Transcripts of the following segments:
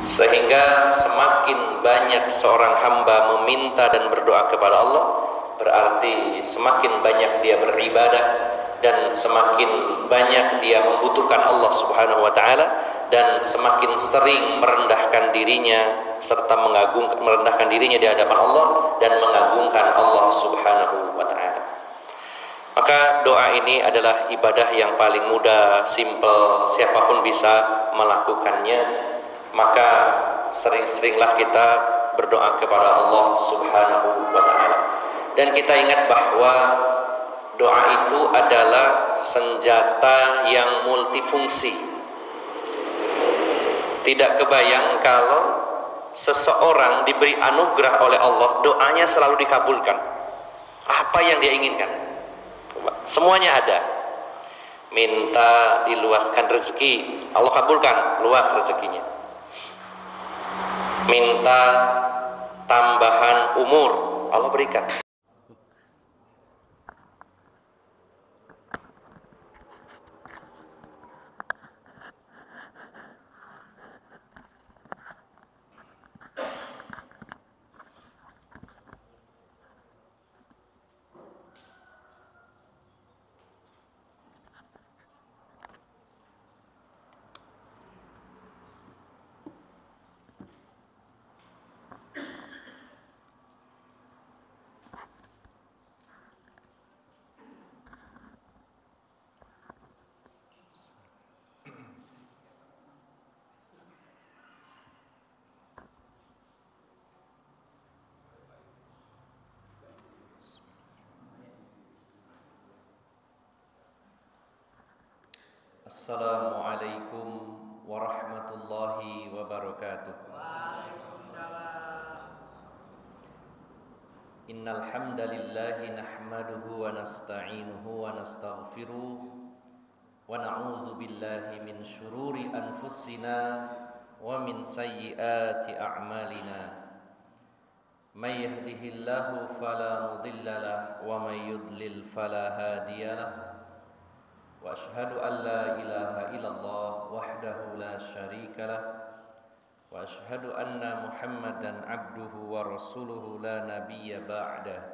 Sehingga semakin banyak seorang hamba meminta dan berdoa kepada Allah, berarti semakin banyak dia beribadah dan semakin banyak dia membutuhkan Allah Subhanahu wa taala, dan semakin sering merendahkan dirinya serta merendahkan dirinya di hadapan Allah dan mengagungkan Allah Subhanahu wa taala. Maka doa ini adalah ibadah yang paling mudah, simple, siapapun bisa melakukannya. Maka sering-seringlah kita berdoa kepada Allah Subhanahu wa taala. Dan kita ingat bahwa doa itu adalah senjata yang multifungsi. Tidak kebayang kalau seseorang diberi anugerah oleh Allah, doanya selalu dikabulkan. Apa yang dia inginkan, semuanya ada. Minta diluaskan rezeki, Allah kabulkan, luas rezekinya. Minta tambahan umur, Allah berikan. Assalamualaikum warahmatullahi wabarakatuh. Waalaikumsalam. Innal hamdalillahi nahmaduhu wa nasta'inuhu wa nastaghfiruh wa na'udzu billahi min syururi anfusina wa min sayyiati a'malina. May yahdihillahu fala mudilla lahu wa may yudlil fala hadiyalah. Wa ashhadu an la ilaha illallah wahdahu la syarika lah wa ashhadu anna Muhammadan abduhu wa rasuluhu la nabiyya ba'dah.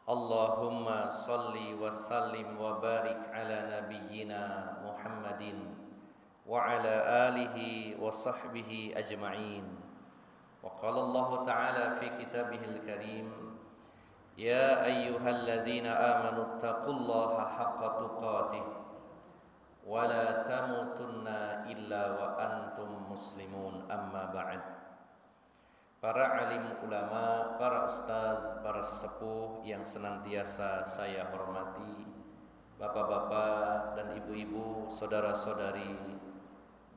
Allahumma salli wa sallim wa barik ala nabiyyina Muhammadin wa ala alihi wa sahbihi ajma'in. Wa qala Allah ta'ala fi kitabihil karim, Ya ayyuhalladzina amanu taqullaha haqqa tuqatih wa la tamutunna illa wa antum muslimun, amma ba'd. Para alim ulama, para ustaz, para sesepuh yang senantiasa saya hormati, bapak-bapak dan ibu-ibu, saudara-saudari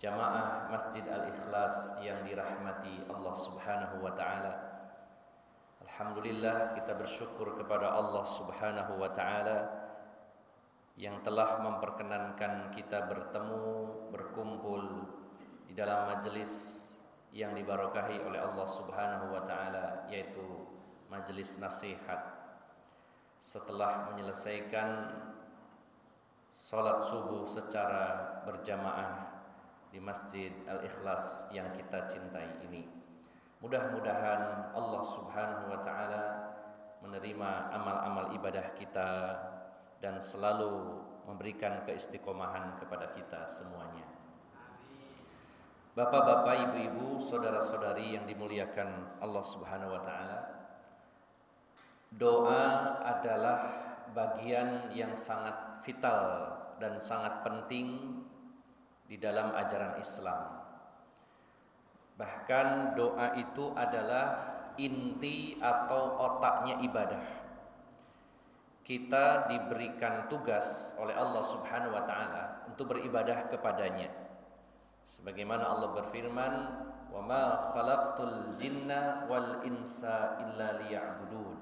jamaah Masjid Al-Ikhlas yang dirahmati Allah Subhanahu wa taala. Alhamdulillah, kita bersyukur kepada Allah Subhanahu wa taala yang telah memperkenankan kita bertemu, berkumpul di dalam majelis yang dibarakahi oleh Allah Subhanahu wa taala, yaitu majelis nasihat. Setelah menyelesaikan salat subuh secara berjamaah di Masjid Al-Ikhlas yang kita cintai ini. Mudah-mudahan Allah Subhanahu wa taala menerima amal-amal ibadah kita dan selalu memberikan keistiqomahan kepada kita semuanya. Bapak-bapak, ibu-ibu, saudara-saudari yang dimuliakan Allah Subhanahu wa taala, doa adalah bagian yang sangat vital dan sangat penting di dalam ajaran Islam. Bahkan doa itu adalah inti atau otaknya ibadah. Kita diberikan tugas oleh Allah Subhanahu wa taala untuk beribadah kepadanya. Sebagaimana Allah berfirman, "Wa ma khalaqtul jinna wal insa illa liya'budun."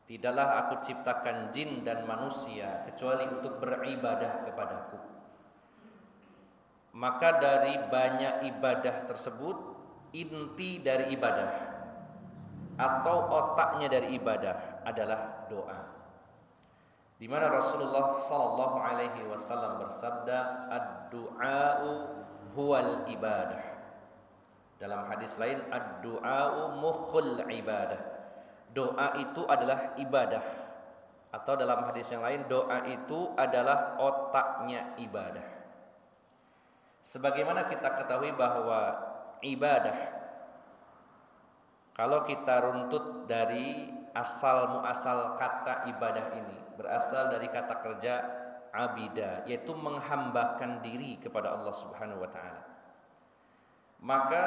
Tidaklah aku ciptakan jin dan manusia kecuali untuk beribadah kepadaku. Maka dari banyak ibadah tersebut, inti dari ibadah atau otaknya dari ibadah adalah doa. Di mana Rasulullah sallallahu alaihi wasallam bersabda, "Ad-du'a'u huwal ibadah." Dalam hadis lain, ad-du'a'u mukhul ibadah. Doa itu adalah ibadah. Atau dalam hadis yang lain, doa itu adalah otaknya ibadah. Sebagaimana kita ketahui bahwa ibadah, kalau kita runtut dari asal muasal kata ibadah ini, berasal dari kata kerja abida, yaitu menghambakan diri kepada Allah Subhanahu wa taala. Maka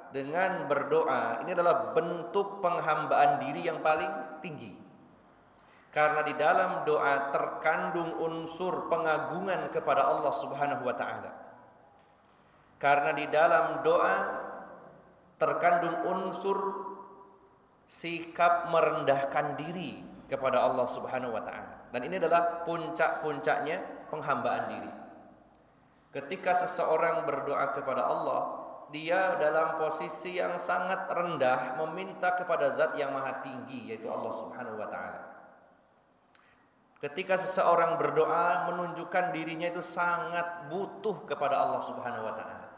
dengan berdoa ini adalah bentuk penghambaan diri yang paling tinggi. Karena di dalam doa terkandung unsur pengagungan kepada Allah Subhanahu wa taala. Karena di dalam doa terkandung unsur sikap merendahkan diri kepada Allah Subhanahu wa taala. Dan ini adalah puncak-puncaknya penghambaan diri. Ketika seseorang berdoa kepada Allah, dia dalam posisi yang sangat rendah meminta kepada zat yang maha tinggi, yaitu Allah Subhanahu wa taala. Ketika seseorang berdoa menunjukkan dirinya itu sangat butuh kepada Allah Subhanahu wa taala.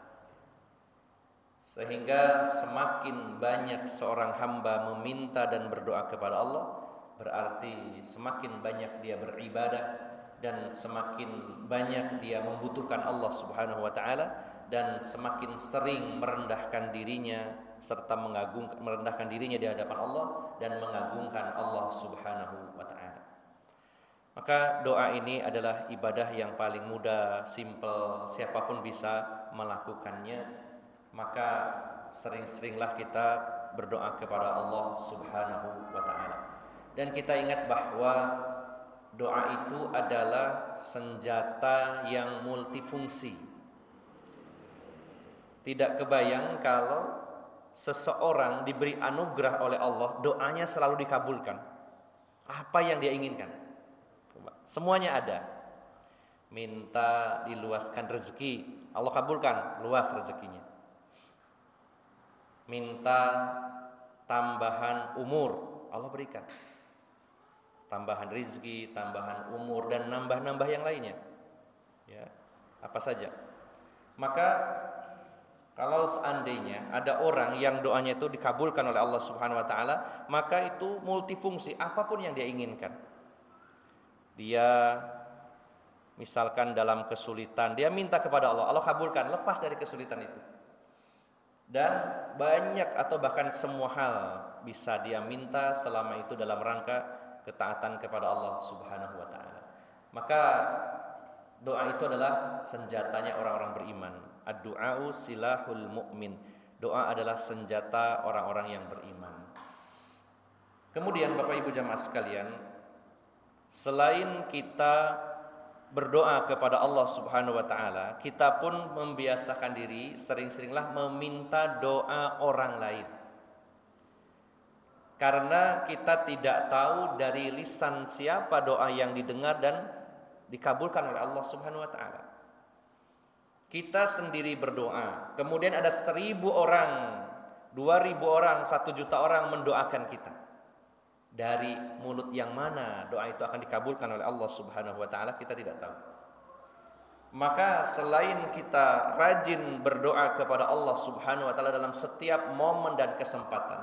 Sehingga semakin banyak seorang hamba meminta dan berdoa kepada Allah, berarti semakin banyak dia beribadah dan semakin banyak dia membutuhkan Allah Subhanahu wa taala, dan semakin sering merendahkan dirinya serta merendahkan dirinya di hadapan Allah dan mengagungkan Allah Subhanahu wa taala. Maka doa ini adalah ibadah yang paling mudah, simple, siapapun bisa melakukannya. Maka sering-seringlah kita berdoa kepada Allah Subhanahu wa taala. Dan kita ingat bahwa doa itu adalah senjata yang multifungsi. Tidak kebayang kalau seseorang diberi anugerah oleh Allah, doanya selalu dikabulkan. Apa yang dia inginkan? Semuanya ada. Minta diluaskan rezeki, Allah kabulkan, luas rezekinya. Minta tambahan umur, Allah berikan. Tambahan rezeki, tambahan umur, dan nambah-nambah yang lainnya. Ya, apa saja. Maka kalau seandainya ada orang yang doanya itu dikabulkan oleh Allah Subhanahu wa taala, maka itu multifungsi, apapun yang dia inginkan. Dia misalkan dalam kesulitan, dia minta kepada Allah, Allah kabulkan, lepas dari kesulitan itu. Dan banyak atau bahkan semua hal bisa dia minta selama itu dalam rangka ketaatan kepada Allah Subhanahu wa taala. Maka doa itu adalah senjatanya orang-orang beriman. Ad-du'a'u silahul mu'min. Doa adalah senjata orang-orang yang beriman. Kemudian Bapak Ibu jamaah sekalian, selain kita berdoa kepada Allah Subhanahu wa taala, kita pun membiasakan diri sering-seringlah meminta doa orang lain. Karena kita tidak tahu dari lisan siapa doa yang didengar dan dikabulkan oleh Allah Subhanahu wa taala. Kita sendiri berdoa, kemudian ada 1000 orang, 2000 orang, 1 juta orang mendoakan kita. Dari mulut yang mana doa itu akan dikabulkan oleh Allah Subhanahu wa taala, kita tidak tahu. Maka selain kita rajin berdoa kepada Allah Subhanahu wa taala dalam setiap momen dan kesempatan,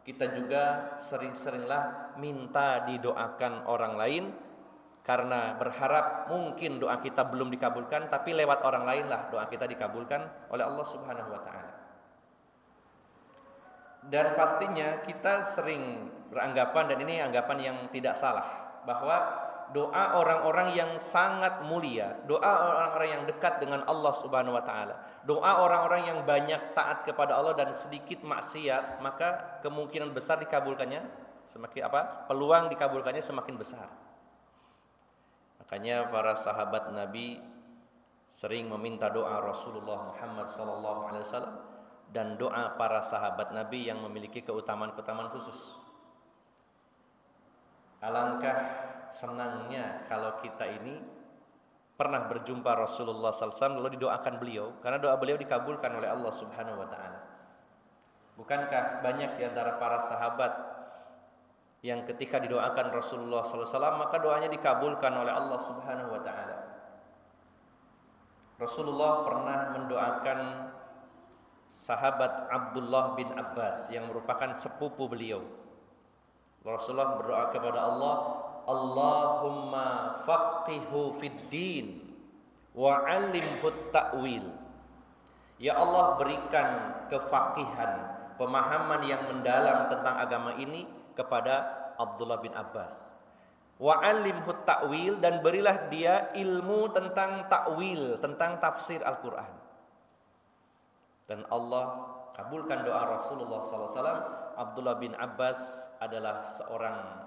kita juga sering-seringlah minta didoakan orang lain, karena berharap mungkin doa kita belum dikabulkan, tapi lewat orang lain lah doa kita dikabulkan oleh Allah Subhanahu wa taala. Dan pastinya kita sering beranggapan, dan ini anggapan yang tidak salah, bahwa doa orang-orang yang sangat mulia, doa orang-orang yang dekat dengan Allah Subhanahu wa taala, doa orang-orang yang banyak taat kepada Allah dan sedikit maksiat, maka kemungkinan besar dikabulkannya semakin peluang dikabulkannya semakin besar. Makanya para sahabat Nabi sering meminta doa Rasulullah Muhammad SAW, dan doa para sahabat Nabi yang memiliki keutamaan-keutamaan khusus. Alangkah senangnya kalau kita ini pernah berjumpa Rasulullah SAW lalu didoakan beliau, karena doa beliau dikabulkan oleh Allah Subhanahu wa taala. Bukankah banyak di antara para sahabat yang ketika didoakan Rasulullah SAW maka doanya dikabulkan oleh Allah Subhanahu wa taala. Rasulullah pernah mendoakan sahabat Abdullah bin Abbas yang merupakan sepupu beliau. Rasulullah berdoa kepada Allah, Allahumma faqihu fid din wa 'allimhu ta'wil. Ya Allah, berikan kefaqihan, pemahaman yang mendalam tentang agama ini kepada Abdullah bin Abbas. Wa 'allimhu ta'wil, dan berilah dia ilmu tentang ta'wil, tentang tafsir Al-Qur'an. Dan Allah kabulkan doa Rasulullah SAW. Abdullah bin Abbas adalah seorang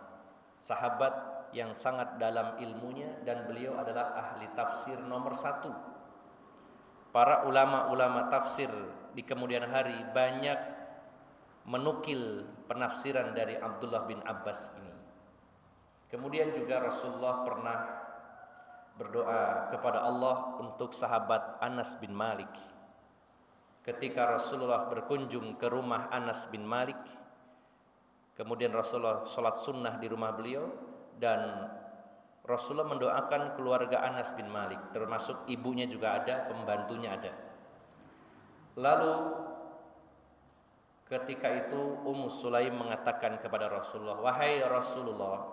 sahabat yang sangat dalam ilmunya, dan beliau adalah ahli tafsir nomor 1. Para ulama-ulama tafsir di kemudian hari banyak menukil penafsiran dari Abdullah bin Abbas ini. Kemudian juga Rasulullah pernah berdoa kepada Allah untuk sahabat Anas bin Malik. Ketika Rasulullah berkunjung ke rumah Anas bin Malik, kemudian Rasulullah sholat sunnah di rumah beliau, dan Rasulullah mendoakan keluarga Anas bin Malik, termasuk ibunya juga ada, pembantunya ada. Lalu ketika itu Ummu Sulaim mengatakan kepada Rasulullah, wahai Rasulullah,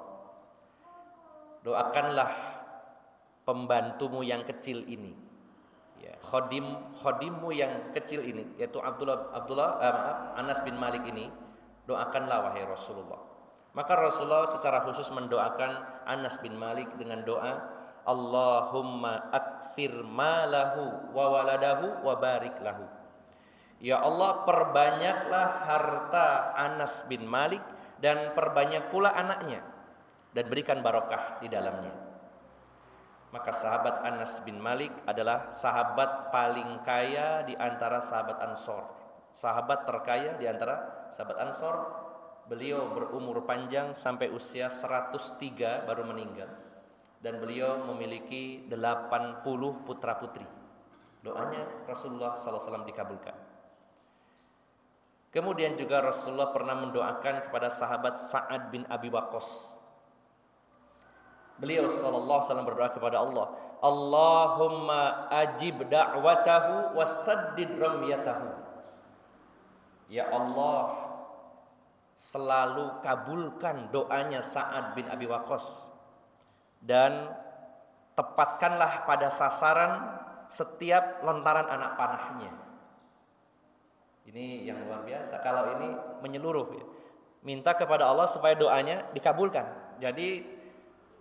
doakanlah pembantumu yang kecil ini, ya, khodimmu yang kecil ini, yaitu Anas bin Malik ini, doakanlah wahai Rasulullah. Maka Rasulullah secara khusus mendoakan Anas bin Malik dengan doa, Allahumma akthir malahu wa waladahu wa barik lahu. Ya Allah, perbanyaklah harta Anas bin Malik dan perbanyak pula anaknya, dan berikan barokah di dalamnya. Maka sahabat Anas bin Malik adalah sahabat paling kaya di antara sahabat Ansor. Sahabat terkaya di antara sahabat Ansor. Beliau berumur panjang sampai usia 103 baru meninggal, dan beliau memiliki 80 putra putri. Doanya Rasulullah SAW dikabulkan. Kemudian juga Rasulullah pernah mendoakan kepada sahabat Sa'ad bin Abi Waqqas. Beliau SAW berdoa kepada Allah, Allahumma ajib da'watahu wasaddid ramyatahu. Ya Allah, selalu kabulkan doanya Sa'ad bin Abi Waqqas, dan tepatkanlah pada sasaran setiap lontaran anak panahnya. Ini yang luar biasa. Kalau ini menyeluruh, ya. Minta kepada Allah supaya doanya dikabulkan. Jadi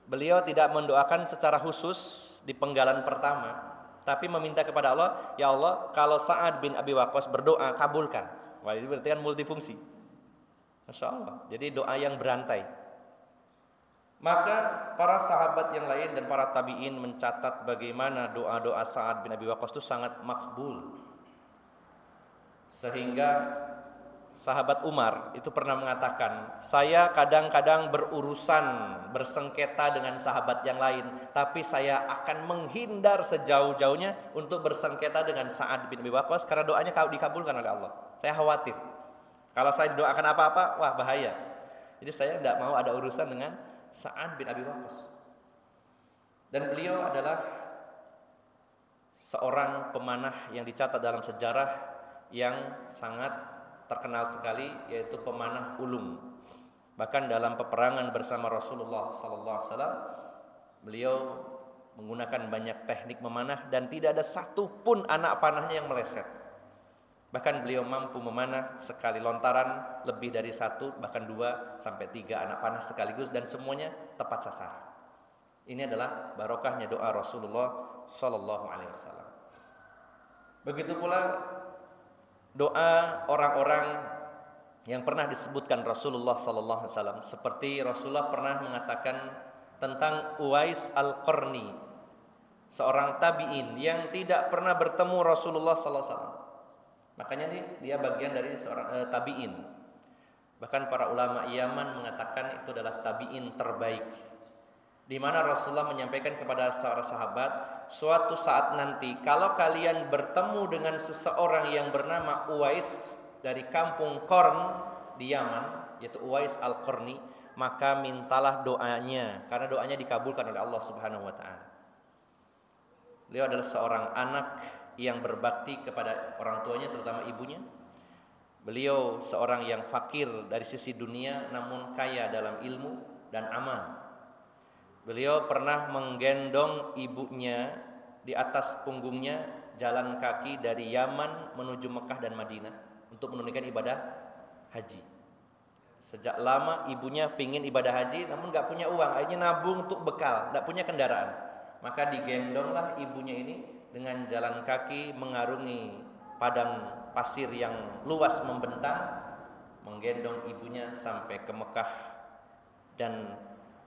beliau tidak mendoakan secara khusus di penggalan pertama, tapi meminta kepada Allah, ya Allah, kalau Sa'ad bin Abi Waqqas berdoa, kabulkan. Wah, ini berarti kan multifungsi. Masya Allah. Jadi doa yang berantai. Maka para sahabat yang lain dan para tabi'in mencatat bagaimana doa-doa Sa'ad bin Abi Waqqas itu sangat makbul. Sehingga sahabat Umar itu pernah mengatakan, saya kadang-kadang bersengketa dengan sahabat yang lain, tapi saya akan menghindar sejauh-jauhnya untuk bersengketa dengan Sa'ad bin Abi Waqqas, karena doanya dikabulkan oleh Allah. Saya khawatir kalau saya doakan apa-apa, wah bahaya. Jadi saya tidak mau ada urusan dengan Sa'ad bin Abi Waqqas. Dan beliau adalah seorang pemanah yang dicatat dalam sejarah yang sangat terkenal sekali, yaitu pemanah ulung. Bahkan dalam peperangan bersama Rasulullah SAW, beliau menggunakan banyak teknik memanah dan tidak ada satupun anak panahnya yang meleset. Bahkan beliau mampu memanah sekali lontaran lebih dari 1, bahkan 2 sampai 3 anak panah sekaligus, dan semuanya tepat sasaran. Ini adalah barokahnya doa Rasulullah SAW. Begitu pula doa orang-orang yang pernah disebutkan Rasulullah SAW, seperti Rasulullah pernah mengatakan tentang Uwais Al-Qarni, seorang tabi'in yang tidak pernah bertemu Rasulullah SAW. Makanya dia bagian dari seorang tabi'in. Bahkan para ulama Yaman mengatakan itu adalah tabi'in terbaik, di mana Rasulullah menyampaikan kepada seorang sahabat, suatu saat nanti kalau kalian bertemu dengan seseorang yang bernama Uwais dari kampung Qarn di Yaman, yaitu Uwais Al-Qarni, maka mintalah doanya, karena doanya dikabulkan oleh Allah Subhanahu wa taala. Beliau adalah seorang anak yang berbakti kepada orang tuanya, terutama ibunya. Beliau seorang yang fakir dari sisi dunia namun kaya dalam ilmu dan amal. Beliau pernah menggendong ibunya di atas punggungnya jalan kaki dari Yaman menuju Mekah dan Madinah untuk menunaikan ibadah haji. Sejak lama ibunya pingin ibadah haji namun gak punya uang, akhirnya nabung untuk bekal, gak punya kendaraan. Maka digendonglah ibunya ini dengan jalan kaki mengarungi padang pasir yang luas membentang, menggendong ibunya sampai ke Mekah dan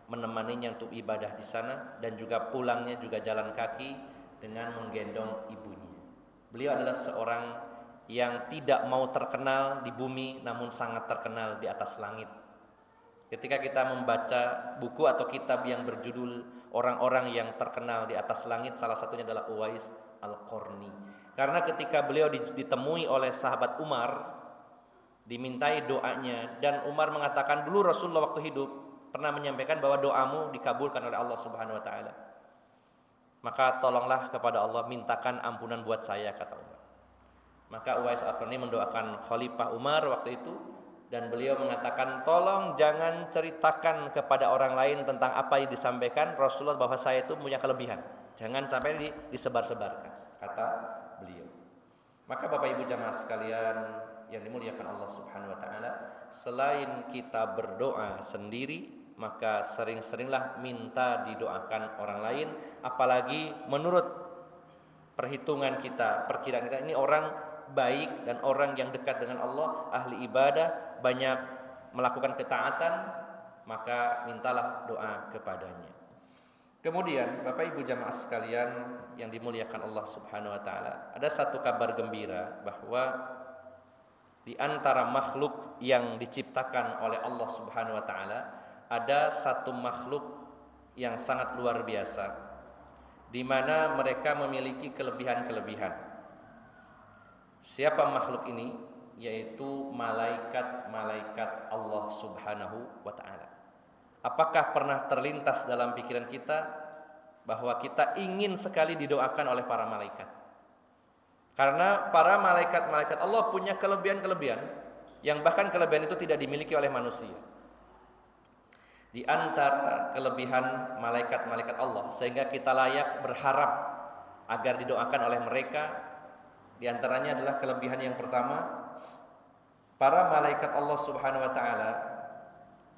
menemaninya untuk ibadah di sana, dan juga pulangnya juga jalan kaki dengan menggendong ibunya. Beliau adalah seorang yang tidak mau terkenal di bumi namun sangat terkenal di atas langit. Ketika kita membaca buku atau kitab yang berjudul orang-orang yang terkenal di atas langit, salah satunya adalah Uwais Al-Qarni. Karena ketika beliau ditemui oleh sahabat Umar, dimintai doanya, dan Umar mengatakan dulu Rasulullah waktu hidup pernah menyampaikan bahwa doamu dikabulkan oleh Allah Subhanahu wa taala. Maka tolonglah kepada Allah, mintakan ampunan buat saya, kata Umar. Maka Uwais Al-Qarni mendoakan Khalifah Umar waktu itu, dan beliau mengatakan, tolong jangan ceritakan kepada orang lain tentang apa yang disampaikan Rasulullah bahwa saya itu punya kelebihan. Jangan sampai disebar-sebarkan, kata beliau. Maka Bapak Ibu jamaah sekalian yang dimuliakan Allah Subhanahu wa taala, selain kita berdoa sendiri, maka sering-seringlah minta didoakan orang lain, apalagi menurut perhitungan kita, perkiraan kita, ini orang baik dan orang yang dekat dengan Allah, ahli ibadah, banyak melakukan ketaatan, maka mintalah doa kepadanya. Kemudian Bapak Ibu jamaah sekalian yang dimuliakan Allah Subhanahu wa taala, ada satu kabar gembira bahwa di antara makhluk yang diciptakan oleh Allah Subhanahu wa taala, ada satu makhluk yang sangat luar biasa, di mana mereka memiliki kelebihan-kelebihan. Siapa makhluk ini? Yaitu malaikat-malaikat Allah Subhanahu wa taala. Apakah pernah terlintas dalam pikiran kita bahwa kita ingin sekali didoakan oleh para malaikat? Karena para malaikat-malaikat Allah punya kelebihan-kelebihan yang bahkan kelebihan itu tidak dimiliki oleh manusia. Di antara kelebihan malaikat-malaikat Allah sehingga kita layak berharap agar didoakan oleh mereka, di antaranya adalah kelebihan yang pertama, para malaikat Allah Subhanahu wa taala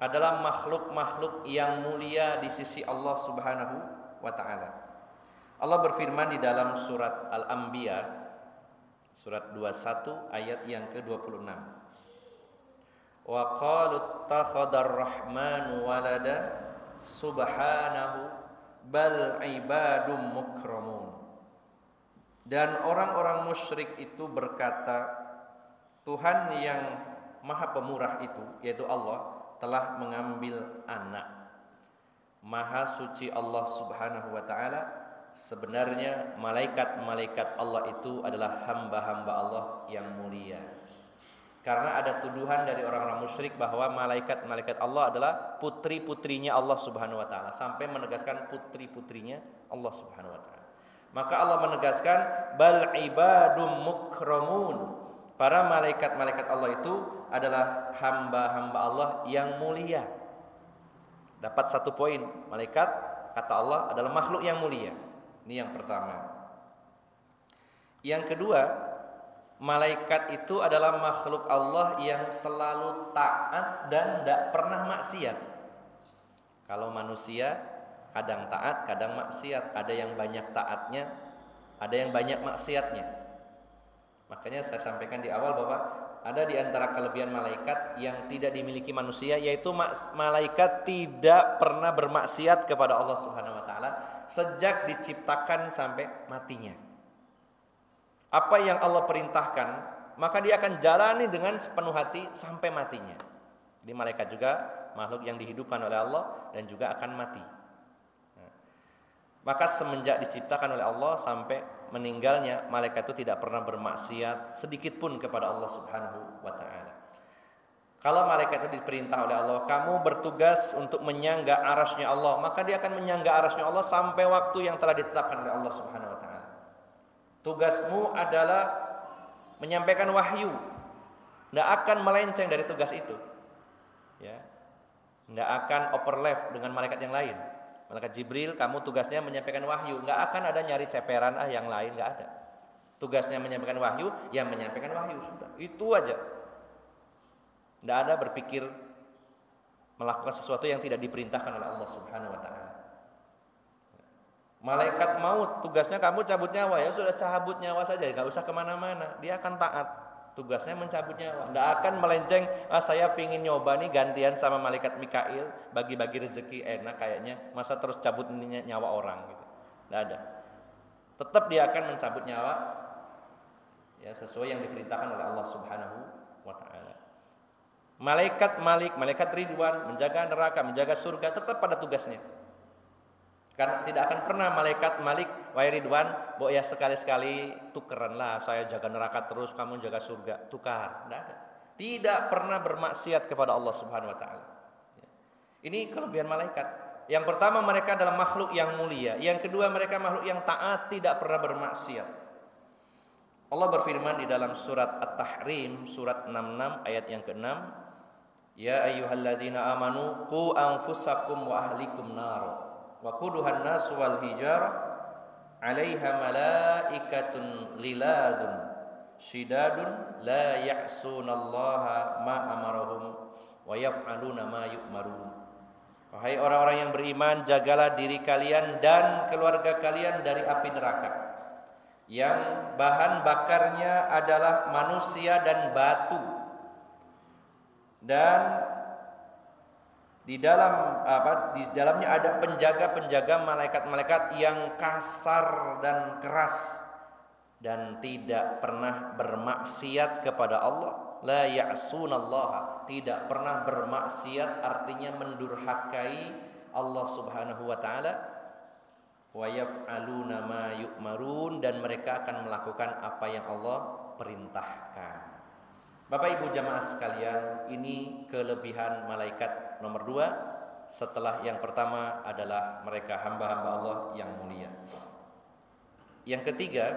adalah makhluk-makhluk yang mulia di sisi Allah Subhanahu wa taala. Allah berfirman di dalam surat Al-Anbiya surat 21 ayat yang ke-26. Wa qalu ittakhadar rahmanu walada subhanahu bal ibadum mukramun. Dan orang-orang musyrik itu berkata, Tuhan yang Maha Pemurah itu, yaitu Allah, telah mengambil anak. Maha suci Allah Subhanahu wa taala, sebenarnya malaikat-malaikat Allah itu adalah hamba-hamba Allah yang mulia. Karena ada tuduhan dari orang-orang musyrik bahwa malaikat-malaikat Allah adalah putri-putrinya Allah Subhanahu wa taala, sampai menegaskan putri-putrinya Allah Subhanahu wa taala. Maka Allah menegaskan bal ibadum mukramun. Para malaikat-malaikat Allah itu adalah hamba-hamba Allah yang mulia. Dapat satu poin, malaikat kata Allah adalah makhluk yang mulia. Ini yang pertama. Yang kedua, malaikat itu adalah makhluk Allah yang selalu taat dan tidak pernah maksiat. Kalau manusia kadang taat, kadang maksiat. Ada yang banyak taatnya, ada yang banyak maksiatnya. Makanya saya sampaikan di awal bahwa ada di antara kelebihan malaikat yang tidak dimiliki manusia, yaitu malaikat tidak pernah bermaksiat kepada Allah Subhanahu wa taala sejak diciptakan sampai matinya. Apa yang Allah perintahkan, maka dia akan jalani dengan sepenuh hati sampai matinya. Jadi malaikat juga makhluk yang dihidupkan oleh Allah dan juga akan mati. Maka semenjak diciptakan oleh Allah sampai meninggalnya, malaikat itu tidak pernah bermaksiat sedikit pun kepada Allah Subhanahu wa taala. Kalau malaikat itu diperintah oleh Allah, kamu bertugas untuk menyangga arasy-Nya Allah, maka dia akan menyangga arasy-Nya Allah sampai waktu yang telah ditetapkan oleh Allah Subhanahu wa taala. Tugasmu adalah menyampaikan wahyu. Tidak akan melenceng dari tugas itu. Ya. Tidak akan overlap dengan malaikat yang lain. Malaikat Jibril, kamu tugasnya menyampaikan wahyu. Tidak akan ada nyari ceperan yang lain, tidak ada. Tugasnya menyampaikan wahyu, ya menyampaikan wahyu sudah. Itu aja. Tidak ada berpikir melakukan sesuatu yang tidak diperintahkan oleh Allah Subhanahu wa taala. Malaikat maut tugasnya kamu cabut nyawa, ya sudah cabut nyawa saja, enggak usah kemana-mana. Dia akan taat. Tugasnya mencabut nyawa. Enggak akan melenceng, saya pingin nyoba nih gantian sama malaikat Mikail, bagi-bagi rezeki enak kayaknya, masa terus cabut nyawa orang gitu. Enggak ada. Tetap dia akan mencabut nyawa ya sesuai yang diperintahkan oleh Allah Subhanahu wa taala. Malaikat Malik, malaikat Ridwan menjaga neraka, menjaga surga tetap pada tugasnya. Karena tidak akan pernah malaikat Malik, wahai Ridwan, ya sekali-sekali tukeranlah, saya jaga neraka terus, kamu jaga surga, tukar. Tidak ada. Tidak pernah bermaksiat kepada Allah Subhanahu wa taala. Ini kelebihan malaikat. Yang pertama, mereka adalah makhluk yang mulia. Yang kedua, mereka makhluk yang taat, tidak pernah bermaksiat. Allah berfirman di dalam surat At-Tahrim, surat 66 ayat yang ke-6, ya ayyuhalladzina amanu qu anfusakum wa ahlikum nar wa quduhan nas wal hijarah 'alaiha malaikatun ghiladun shidadun la ya'sunallaha ma amarahum wa yaf'aluna ma yu'marun. Wahai orang-orang yang beriman, jagalah diri kalian dan keluarga kalian dari api neraka yang bahan bakarnya adalah manusia dan batu, dan di dalamnya ada penjaga-penjaga malaikat-malaikat yang kasar dan keras dan tidak pernah bermaksiat kepada Allah. La ya'sunallaha, tidak pernah bermaksiat artinya mendurhakai Allah Subhanahu wa taala. Wa yaf'aluna ma yu'marun, dan mereka akan melakukan apa yang Allah perintahkan. Bapak Ibu jamaah sekalian, ini kelebihan malaikat nomor 2 setelah yang pertama adalah mereka hamba-hamba Allah yang mulia. Yang ketiga,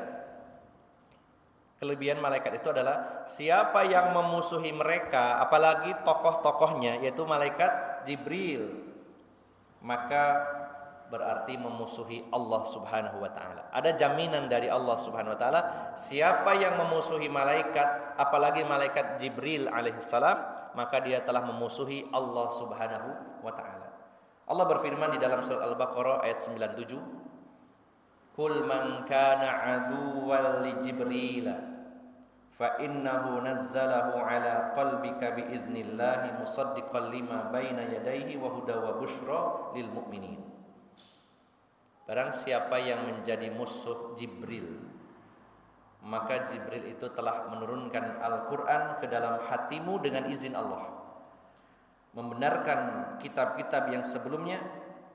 kelebihan malaikat itu adalah siapa yang memusuhi mereka, apalagi tokoh-tokohnya yaitu malaikat Jibril, maka berarti memusuhi Allah Subhanahu wa taala. Ada jaminan dari Allah Subhanahu wa taala, siapa yang memusuhi malaikat, apalagi malaikat Jibril alaihissalam, maka dia telah memusuhi Allah Subhanahu wa taala. Allah berfirman di dalam surat Al-Baqarah ayat 97, "Kul man kana aduwwan li Jibril fa innahu nazzalahu ala qalbika bi idznillah musaddiqan lima baina yadayhi wa huda wa busyra lil mu'minin." Barang siapa yang menjadi musuh Jibril, maka Jibril itu telah menurunkan Al-Quran ke dalam hatimu dengan izin Allah, membenarkan kitab-kitab yang sebelumnya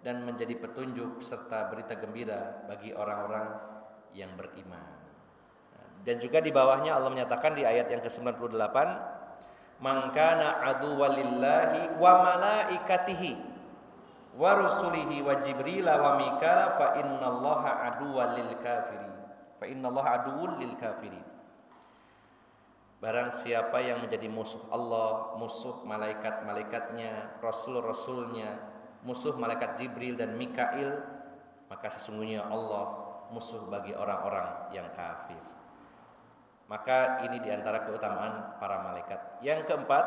dan menjadi petunjuk serta berita gembira bagi orang-orang yang beriman. Dan juga di bawahnya Allah menyatakan di ayat yang ke-98, "Man kana aduwwan lillahi wa malaikatihi wa rusulihi wa Jibril wa Mikala fa innallaha aduwwul lil kafirin." Fa innallaha aduwwul lil kafirin. Barang siapa yang menjadi musuh Allah, musuh malaikat-malaikatnya, rasul-rasulnya, musuh malaikat Jibril dan Mikail, maka sesungguhnya Allah musuh bagi orang-orang yang kafir. Maka ini diantara keutamaan para malaikat. Yang keempat,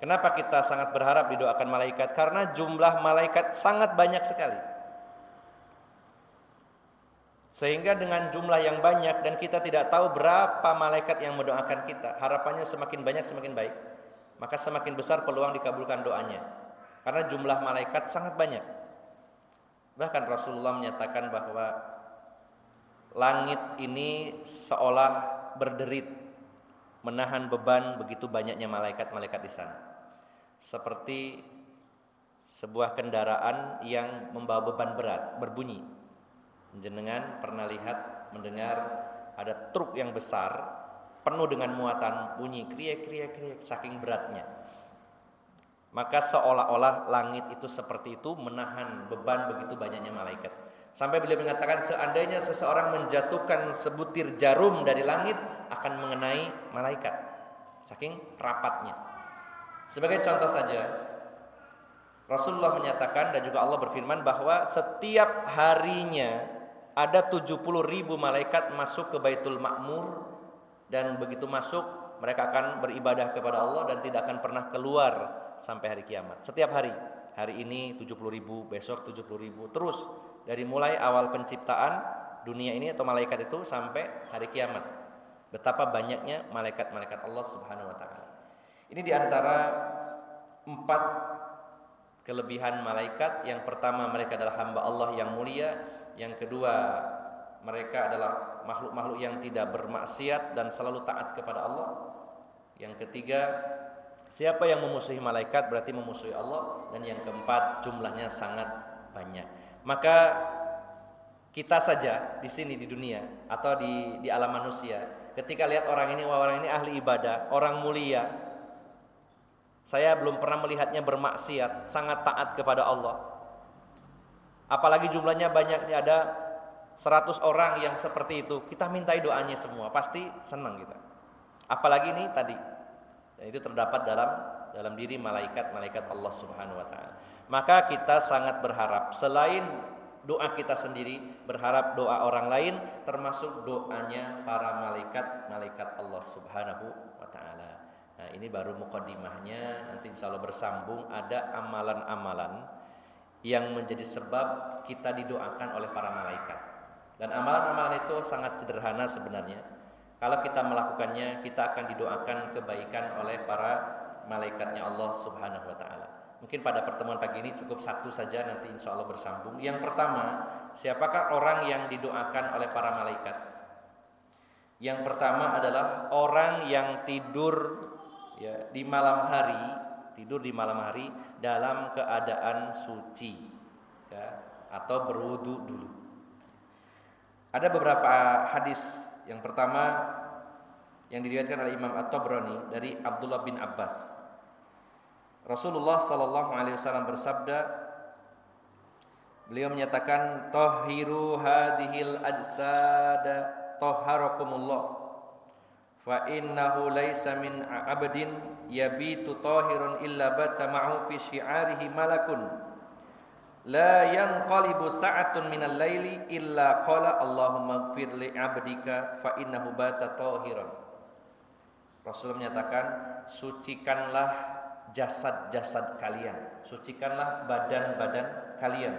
kenapa kita sangat berharap didoakan malaikat? Karena jumlah malaikat sangat banyak sekali. Sehingga dengan jumlah yang banyak dan kita tidak tahu berapa malaikat yang mendoakan kita, harapannya semakin banyak semakin baik. Maka semakin besar peluang dikabulkan doanya. Karena jumlah malaikat sangat banyak. Bahkan Rasulullah menyatakan bahwa langit ini seolah berderit menahan beban begitu banyaknya malaikat-malaikat di sana. Seperti sebuah kendaraan yang membawa beban berat berbunyi. Jenengan pernah mendengar ada truk yang besar penuh dengan muatan, bunyi kriek saking beratnya. Maka seolah-olah langit itu seperti itu menahan beban begitu banyaknya malaikat. Sampai beliau mengatakan seandainya seseorang menjatuhkan sebutir jarum dari langit akan mengenai malaikat. Saking rapatnya. Sebagai contoh saja, Rasulullah menyatakan dan juga Allah berfirman bahwa setiap harinya ada 70.000 malaikat masuk ke Baitul Ma'mur, dan begitu masuk mereka akan beribadah kepada Allah dan tidak akan pernah keluar sampai hari kiamat. Setiap hari. Hari ini 70.000, besok 70.000, terus dari mulai awal penciptaan dunia ini atau malaikat itu sampai hari kiamat. Betapa banyaknya malaikat-malaikat Allah Subhanahu wa taala. Ini diantara 4 kelebihan malaikat. Yang pertama, mereka adalah hamba Allah yang mulia. Yang kedua, mereka adalah makhluk-makhluk yang tidak bermaksiat dan selalu taat kepada Allah. Yang ketiga, siapa yang memusuhi malaikat berarti memusuhi Allah. Dan yang keempat, jumlahnya sangat banyak. Maka kita saja di sini di dunia atau di alam manusia, ketika lihat orang ini, wah orang ini ahli ibadah, orang mulia, saya belum pernah melihatnya bermaksiat, sangat taat kepada Allah. Apalagi jumlahnya banyak, ada 100 orang yang seperti itu, kita mintai doanya semua, pasti senang kita. Apalagi ini tadi, dan itu terdapat dalam diri malaikat Allah Subhanahu wa taala. Maka kita sangat berharap selain doa kita sendiri, berharap doa orang lain, termasuk doanya para malaikat Allah Subhanahu wa taala. Nah, ini baru muqaddimahnya, nanti insyaallah bersambung ada amalan-amalan yang menjadi sebab kita didoakan oleh para malaikat. Dan amalan-amalan itu sangat sederhana sebenarnya. Kalau kita melakukannya, kita akan didoakan kebaikan oleh para malaikatnya Allah Subhanahu wa taala. Mungkin pada pertemuan pagi ini cukup satu saja, nanti insya Allah bersambung. Yang pertama, siapakah orang yang didoakan oleh para malaikat? Yang pertama adalah orang yang tidur di malam hari dalam keadaan suci, atau berwudu dulu. Ada beberapa hadis. Yang pertama yang diriwayatkan oleh Imam At-Tabrani dari Abdullah bin Abbas. Rasulullah sallallahu alaihi wasallam bersabda, beliau menyatakan, "Tahhiru hadhil ajsada tahharakumullah. Fa innahu laisa min 'abdin yabitu tahirun illa bata ma'hu fi syi'arihi malakun. La yanqalibu sa'atun minal laili illa qala Allahumma ighfir li 'abdika fa innahu bata tahiran." Rasul menyatakan, sucikanlah jasad-jasad kalian, sucikanlah badan-badan kalian.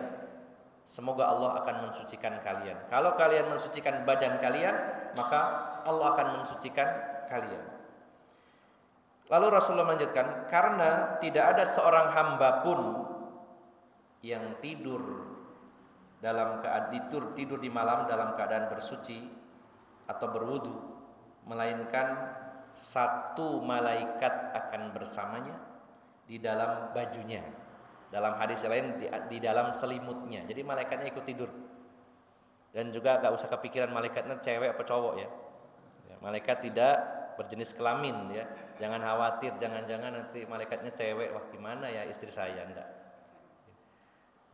Semoga Allah akan mensucikan kalian. Kalau kalian mensucikan badan kalian, maka Allah akan mensucikan kalian. Lalu Rasulullah melanjutkan, karena tidak ada seorang hamba pun yang tidur di malam dalam keadaan bersuci atau berwudu, melainkan satu malaikat akan bersamanya di dalam bajunya. Dalam hadis lain di dalam selimutnya. Jadi malaikatnya ikut tidur. Dan juga gak usah kepikiran malaikatnya cewek apa cowok ya. Malaikat tidak berjenis kelamin ya. Jangan khawatir, jangan-jangan nanti malaikatnya cewek, wah gimana ya istri saya, enggak.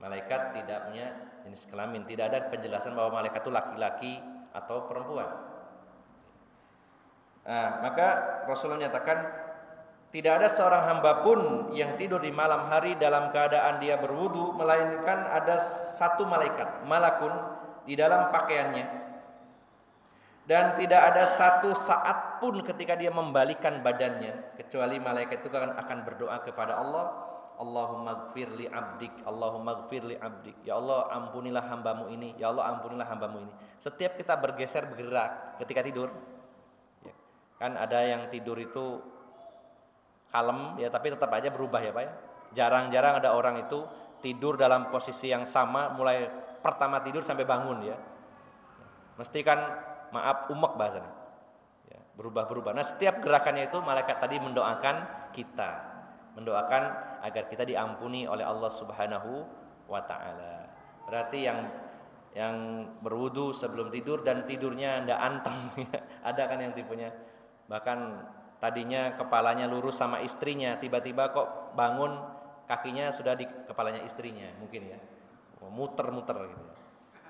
Malaikat tidak punya jenis kelamin, tidak ada penjelasan bahwa malaikat itu laki-laki atau perempuan. Nah, maka Rasulullah menyatakan tidak ada seorang hamba pun yang tidur di malam hari dalam keadaan dia berwudu, melainkan ada satu malaikat, malakun, di dalam pakaiannya. Dan tidak ada satu saat pun ketika dia membalikan badannya, kecuali malaikat itu akan berdoa kepada Allah, Allahumma ighfir li abdik, Allahumma ighfir li abdik. Ya Allah, ampunilah hambamu ini, ya Allah ampunilah hambamu ini. Setiap kita bergerak ketika tidur, kan ada yang tidur itu kalem ya, tapi tetap aja berubah ya Pak ya. Jarang-jarang ada orang itu tidur dalam posisi yang sama mulai pertama tidur sampai bangun ya. Mesti kan umek bahasanya. Ya, berubah-berubah. Nah, setiap gerakannya itu malaikat tadi mendoakan kita, mendoakan agar kita diampuni oleh Allah Subhanahu wa taala. Berarti yang berwudu sebelum tidur dan tidurnya ndak anteng ya. Ada kan yang tipenya bahkan tadinya kepalanya lurus sama istrinya, tiba-tiba kok bangun kakinya sudah di kepalanya istrinya, mungkin ya, muter-muter gitu.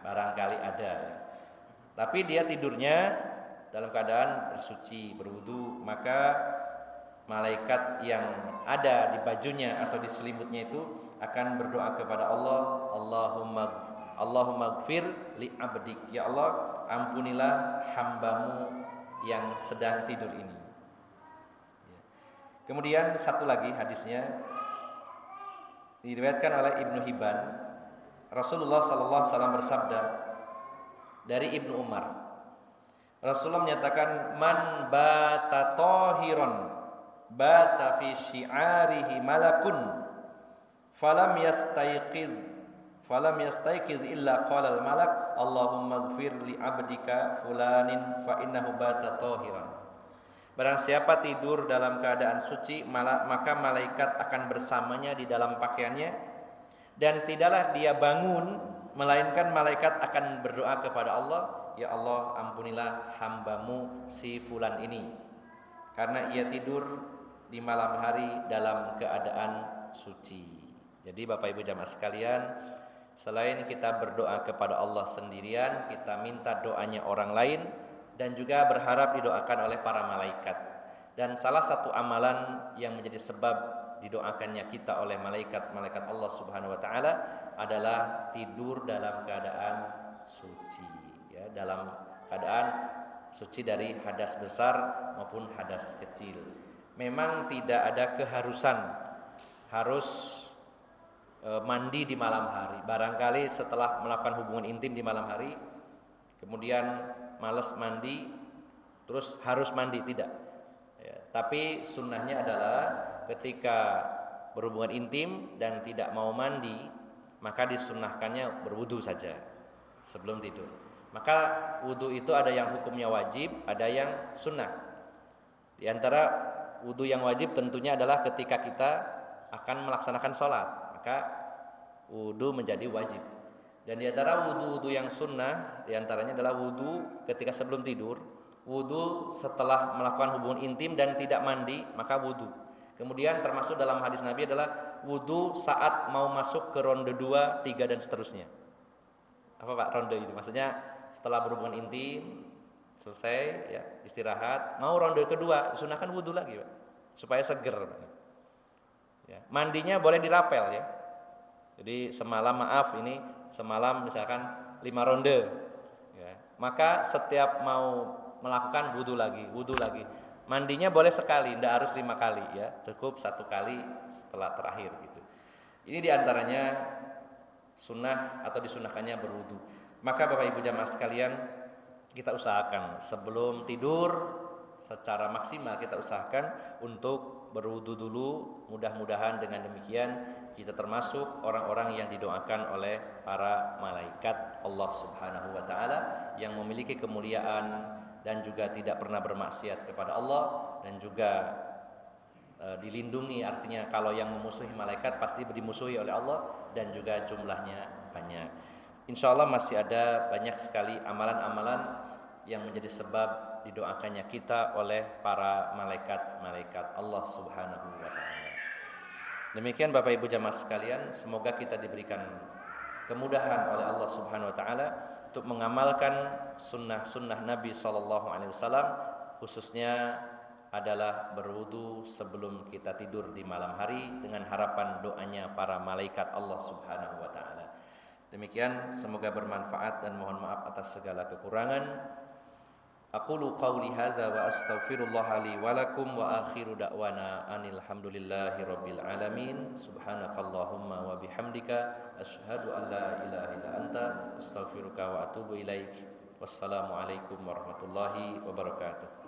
barangkali ada ya. Tapi dia tidurnya dalam keadaan bersuci, berwudu, maka malaikat yang ada di bajunya atau di selimutnya itu akan berdoa kepada Allah, Allahumma gfir li abdik, ya Allah ampunilah hambamu yang sedang tidur ini. Kemudian satu lagi hadisnya diriwayatkan oleh Ibnu Hibban, Rasulullah sallallahu alaihi wasallam bersabda dari Ibnu Umar, Rasulullah menyatakan, man bata tahiran bata fi syi'arihi malakun falam yastayqidh illa qala al malak Allahumma ighfir li abdika fulanin fa innahu bata tahiran. Barang siapa tidur dalam keadaan suci, maka malaikat akan bersamanya di dalam pakaiannya, dan tidaklah dia bangun melainkan malaikat akan berdoa kepada Allah, ya Allah ampunilah hambamu si fulan ini karena ia tidur di malam hari dalam keadaan suci. Jadi Bapak Ibu jamaah sekalian, selain kita berdoa kepada Allah sendirian, kita minta doanya orang lain dan juga berharap didoakan oleh para malaikat. Dan salah satu amalan yang menjadi sebab didoakannya kita oleh malaikat Allah Subhanahu wa taala adalah tidur dalam keadaan suci, ya, dalam keadaan suci dari hadas besar maupun hadas kecil. Memang tidak ada keharusan harus mandi di malam hari. Barangkali setelah melakukan hubungan intim di malam hari kemudian malas mandi terus harus mandi, tidak ya. Tapi sunnahnya adalah ketika berhubungan intim dan tidak mau mandi, maka disunnahkannya berwudu saja sebelum tidur. Maka wudu itu ada yang hukumnya wajib, ada yang sunnah. Di antara wudu yang wajib tentunya adalah ketika kita akan melaksanakan sholat, maka wudu menjadi wajib. Dan di antara wudu-wudu yang sunnah, di antaranya adalah wudu ketika sebelum tidur, wudu setelah melakukan hubungan intim dan tidak mandi, maka wudu. Kemudian termasuk dalam hadis Nabi adalah wudu saat mau masuk ke ronde 2, 3 dan seterusnya. Apa Pak ronde itu? Maksudnya setelah berhubungan intim selesai ya, istirahat, mau ronde kedua, sunahkan wudu lagi Pak, supaya seger. Ya, mandinya boleh dirapel ya. Jadi semalam semalam misalkan 5 ronde ya, maka setiap mau melakukan wudu lagi. Mandinya boleh sekali, tidak harus 5 kali ya, cukup 1 kali setelah terakhir gitu. Ini diantaranya sunnah atau disunahkannya berwudu. Maka Bapak Ibu jamaah sekalian, kita usahakan sebelum tidur secara maksimal kita usahakan untuk berwudu dulu. Mudah-mudahan dengan demikian kita termasuk orang-orang yang didoakan oleh para malaikat Allah Subhanahu wa taala yang memiliki kemuliaan dan juga tidak pernah bermaksiat kepada Allah, dan juga dilindungi. Artinya kalau yang memusuhi malaikat pasti dimusuhi oleh Allah, dan juga jumlahnya banyak. Insya Allah masih ada banyak sekali amalan-amalan yang menjadi sebab didoakannya kita oleh para malaikat Allah Subhanahu wa taala. Demikian Bapak Ibu jamaah sekalian, semoga kita diberikan kemudahan oleh Allah Subhanahu wa taala untuk mengamalkan sunnah-sunnah Nabi sallallahu alaihi wasallam, khususnya adalah berwudu sebelum kita tidur di malam hari dengan harapan doanya para malaikat Allah Subhanahu wa taala. Demikian, semoga bermanfaat dan mohon maaf atas segala kekurangan. Aqulu qawli hadza wa astaghfirullah li wa lakum wa akhiru da'wana anil hamdulillahi rabbil alamin. Subhanakallahumma wa bihamdika asyhadu an la ilaha illa anta astaghfiruka wa atubu ilaik. Wassalamu alaikum warahmatullahi wabarakatuh.